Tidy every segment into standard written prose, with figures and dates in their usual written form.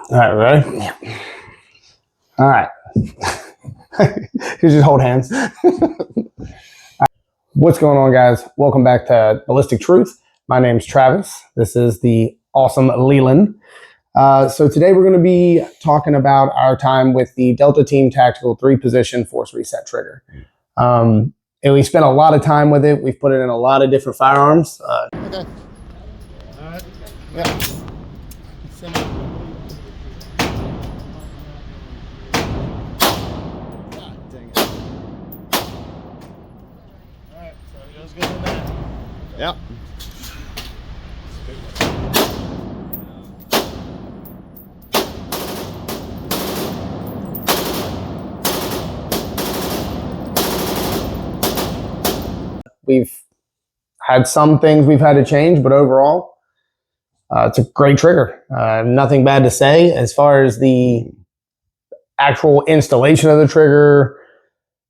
All right, ready? Yeah. All right. You just hold hands. What's going on, guys? Welcome back to Ballistic Truth. My name's Travis. This is the awesome Leland. So today we're going to be talking about our time with the Delta Team Tactical 3-position force reset trigger. And we spent a lot of time with it. We've put it in a lot of different firearms. Okay. All right. Yeah. Yep. We've had some things we've had to change, but overall, it's a great trigger. Nothing bad to say. As far as the actual installation of the trigger,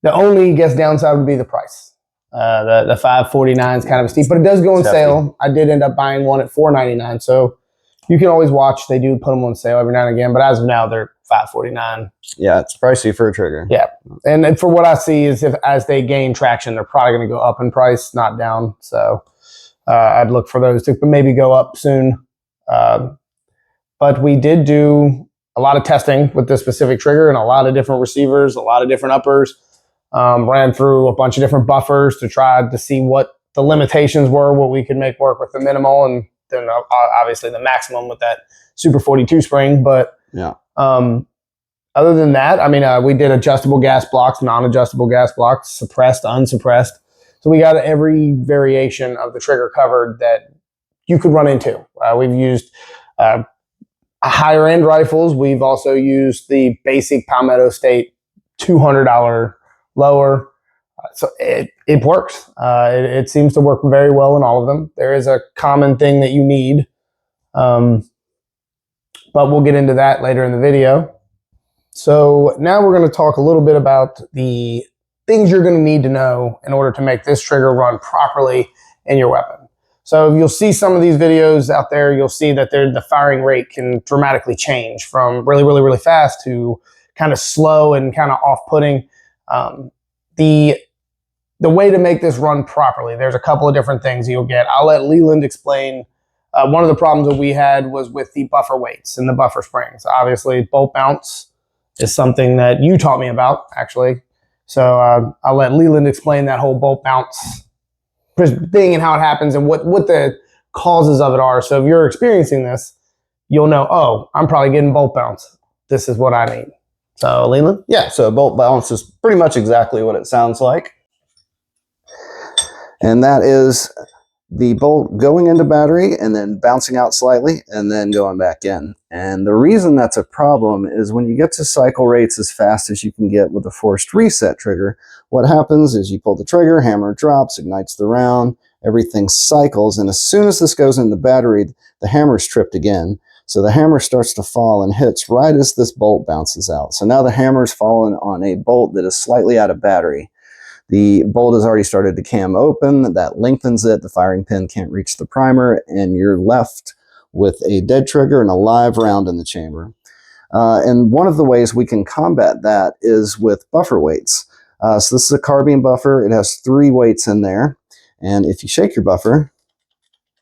the only downside would be the price. The $549 is kind of steep, but it does go on sale. I did end up buying one at $499, so you can always watch. They do put them on sale every now and again, but as of now, they're $549. Yeah, it's pricey for a trigger. Yeah, and for what I see is as they gain traction, they're probably going to go up in price, not down. So I'd look for those to maybe go up soon. But we did do a lot of testing with this specific trigger and a lot of different receivers, a lot of different uppers. Ran through a bunch of different buffers to try to see what the limitations were, what we could make work with the minimal, and then obviously the maximum with that Super 42 spring. But yeah. Other than that, I mean, we did adjustable gas blocks, non-adjustable gas blocks, suppressed, unsuppressed. So we got every variation of the trigger covered that you could run into. We've used higher end rifles. We've also used the basic Palmetto State $200 lower. So it works. It seems to work very well in all of them. There is a common thing that you need, but we'll get into that later in the video. So now we're going to talk a little bit about the things you're going to need to know in order to make this trigger run properly in your weapon. So you'll see some of these videos out there, you'll see that the firing rate can dramatically change from really, really, really fast to kind of slow and kind of off-putting. The way to make this run properly, there's a couple of different things you'll get. I'll let Leland explain. One of the problems that we had was with the buffer weights and the buffer springs. Obviously, bolt bounce is something that you taught me about, actually. So I'll let Leland explain that whole bolt bounce thing and how it happens and what the causes of it are. So if you're experiencing this, you'll know, oh, I'm probably getting bolt bounce. This is what I need. So Leland? Yeah, so bolt bounce is pretty much exactly what it sounds like. And that is the bolt going into battery and then bouncing out slightly and then going back in. And the reason that's a problem is when you get to cycle rates as fast as you can get with a forced reset trigger, what happens is you pull the trigger, hammer drops, ignites the round, everything cycles, and as soon as this goes in the battery, the hammer's tripped again. So the hammer starts to fall and hits right as this bolt bounces out. So now the hammer's fallen on a bolt that is slightly out of battery. The bolt has already started to cam open, that lengthens it, the firing pin can't reach the primer, and you're left with a dead trigger and a live round in the chamber. And one of the ways we can combat that is with buffer weights. So this is a carbine buffer. It has 3 weights in there, and if you shake your buffer,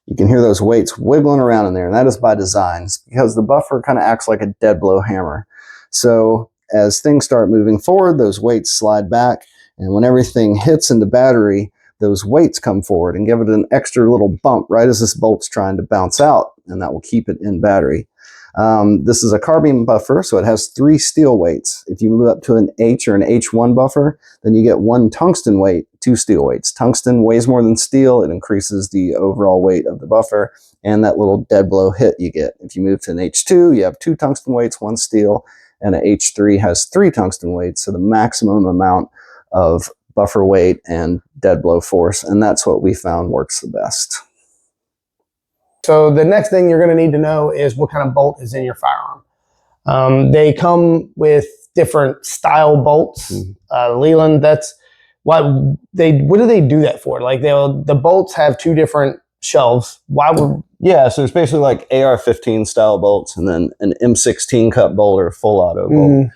you can hear those weights wiggling around in there, and that is by design because the buffer kind of acts like a dead blow hammer. So as things start moving forward, those weights slide back, and when everything hits into battery, those weights come forward and give it an extra little bump right as this bolt's trying to bounce out, and that will keep it in battery. This is a carbine buffer, so it has 3 steel weights. If you move up to an H or an H1 buffer, then you get 1 tungsten weight, 2 steel weights. Tungsten weighs more than steel. It increases the overall weight of the buffer and that little dead blow hit you get. If you move to an H2, you have 2 tungsten weights, 1 steel, and an H3 has 3 tungsten weights, so the maximum amount of buffer weight and dead blow force, and that's what we found works the best. So the next thing you're going to need to know is what kind of bolt is in your firearm. They come with different style bolts. Leland, that's what do they do that for? Like the bolts have 2 different shelves. Why would Yeah, so there's basically like AR-15 style bolts and then an M16 cut bolt or full auto bolt.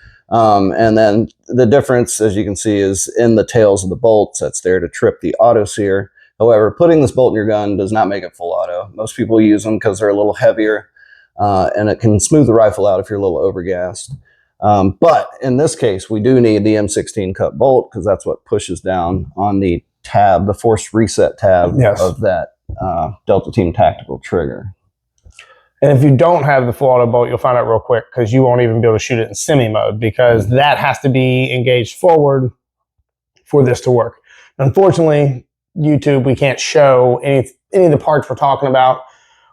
And then the difference, as you can see, is in the tails of the bolts that's there to trip the auto sear. However, putting this bolt in your gun does not make it full auto. Most people use them because they're a little heavier, and it can smooth the rifle out if you're a little overgassed. But in this case, we do need the M16 cut bolt because that's what pushes down on the tab, the force reset tab of that Delta Team Tactical trigger. And if you don't have the full auto bolt, you'll find out real quick because you won't even be able to shoot it in semi mode because that has to be engaged forward for this to work. Unfortunately, YouTube, we can't show any of the parts we're talking about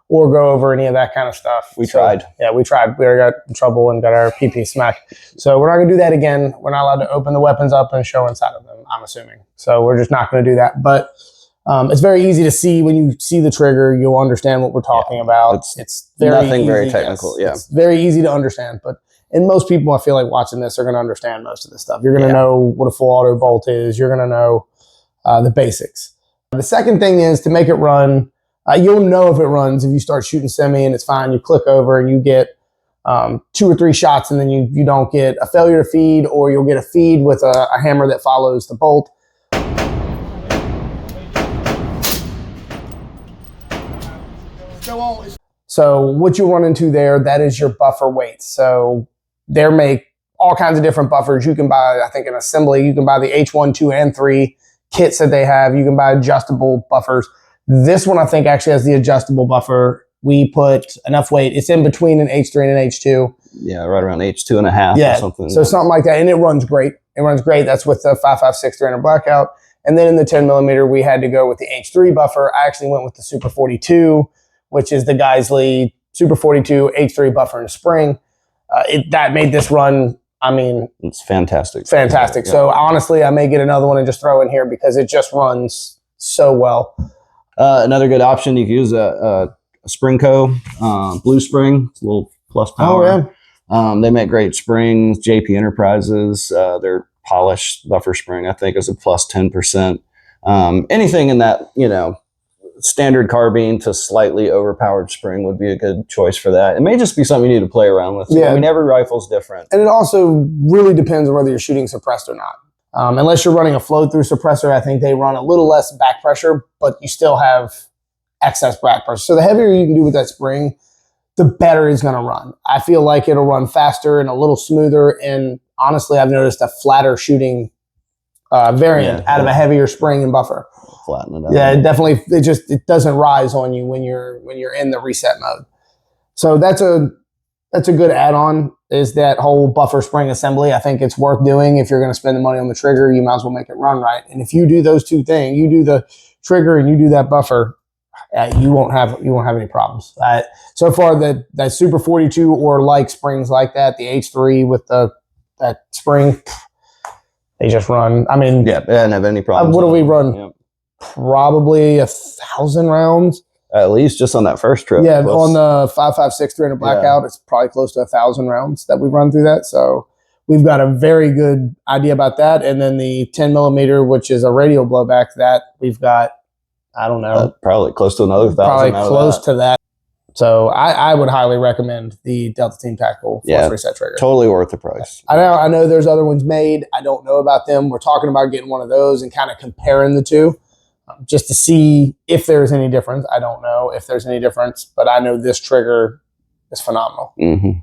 or go over any of that kind of stuff. We tried. Yeah, we tried. We got in trouble and got our PP smacked. So we're not going to do that again. We're not allowed to open the weapons up and show inside of them, I'm assuming. So we're just not going to do that. But it's very easy to see. When you see the trigger, you'll understand what we're talking about. It's very technical. Yes, it's very easy to understand. And most people, I feel like, watching this are going to understand most of this stuff. You're going to know what a full auto bolt is. You're going to know the basics. The second thing is to make it run. You'll know if it runs if you start shooting semi and it's fine. You click over and you get 2 or 3 shots, and then you don't get a failure to feed, or you'll get a feed with a hammer that follows the bolt. So what you run into there, that is your buffer weight. So they make all kinds of different buffers. You can buy, I think, an assembly. You can buy the H1, 2, and 3 kits that they have. You can buy adjustable buffers. This one, I think, actually has the adjustable buffer. We put enough weight. It's in between an H3 and an H2. Yeah, right around H2.5 or something. So something like that. And it runs great. It runs great. That's with the 5.56 300 blackout. And then in the 10 millimeter, we had to go with the H3 buffer. I actually went with the Super 42, which is the Geisley Super 42 H3 buffer and spring. That made this run, I mean, it's fantastic. Fantastic. Yeah. So honestly, I may get another one and just throw in here because it just runs so well. Another good option, you can use a Springco Blue Spring. It's a little plus power. Oh, yeah. They make great springs. JP Enterprises, their polished buffer spring, I think, is a plus 10%. Anything in that, standard carbine to slightly overpowered spring would be a good choice for that. It may just be something you need to play around with. Yeah. I mean, every rifle's different. And it also really depends on whether you're shooting suppressed or not. Unless you're running a flow-through suppressor, I think they run a little less back pressure, but you still have excess back pressure. So the heavier you can do with that spring, the better it's going to run. I feel like it'll run faster and a little smoother. And honestly, I've noticed a flatter shooting variant out of a heavier spring and buffer. Flatten it out. Yeah, it definitely. It doesn't rise on you when you're in the reset mode. So that's a good add-on. Is that whole buffer spring assembly. I think it's worth doing. If you're going to spend the money on the trigger, you might as well make it run right. And if you do those two things, you do the trigger and you do that buffer, you won't have any problems. So far, that Super 42 or like springs like that, the H3 with that spring, they just run. I mean, yeah, they didn't have any problems. What do we run? Yep. Probably 1,000 rounds. At least just on that first trip. Yeah, on the 5.56 300 blackout, it's probably close to 1,000 rounds that we've run through that. So we've got a very good idea about that. And then the 10 millimeter, which is a radial blowback, that we've got, I don't know. Probably close to another 1,000. Probably close to that. So I would highly recommend the Delta Team Tactical Force Reset Trigger. Totally worth the price. I know there's other ones made. I don't know about them. We're talking about getting one of those and kind of comparing the two. Just to see if there's any difference. I don't know if there's any difference, but I know this trigger is phenomenal. Mm-hmm.